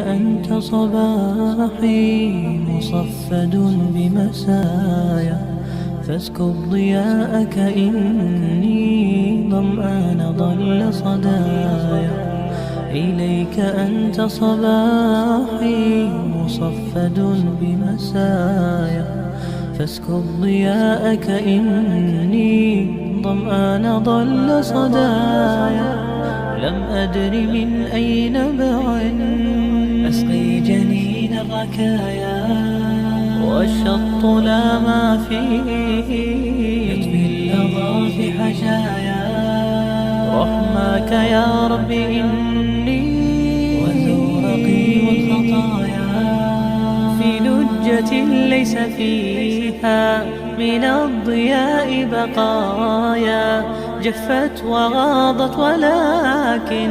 أنت صباحي مصفد بمسايا، فاسكب ضياءك إني ظمآن ضل صدايا. إليك أنت صباحي مصفد بمسايا، فاسكب ضياءك إني ظمآن ضل صدايا. لم أدر من أي نبع أسقي جنين الركايا، والشط لا ما فيه يطفي اللظى في حشايا. رحماك يا رب إني وزورقي والخطايا في لجة ليس فيها من الضياء بقايا. جفت وغاضت ولكن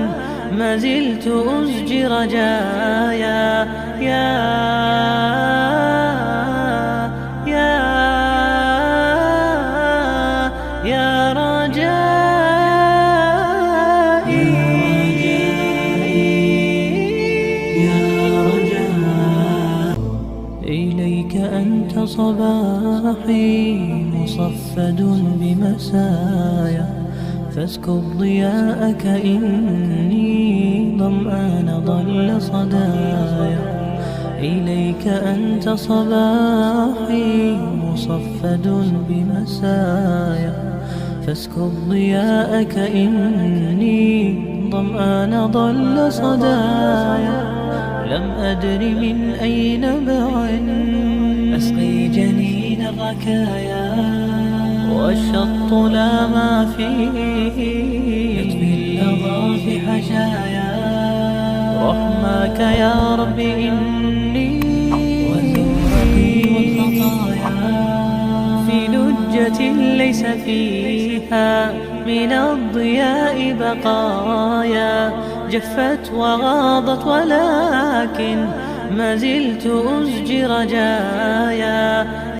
ما زلت أزجي رجايا. يا رجائي، يا رجائي. إليك أنت صباحي مصفد بمسايا، فاسكب ضياءك إني ظمآن ضل صدايا. إليك أنت صباحي مصفد بمسايا، فاسكب ضياءك إني ظمآن ضل صدايا. لم أدر من أي نبع أسقي جنين الركايا، والشط لا ما فيه يطفي اللظى في حشايا. رحماك يا رب إني وزورقي والخطايا في لجة ليس فيها من الضياء بقايا. جفت وغاضت ولكن ما زلت أزجي رجايا.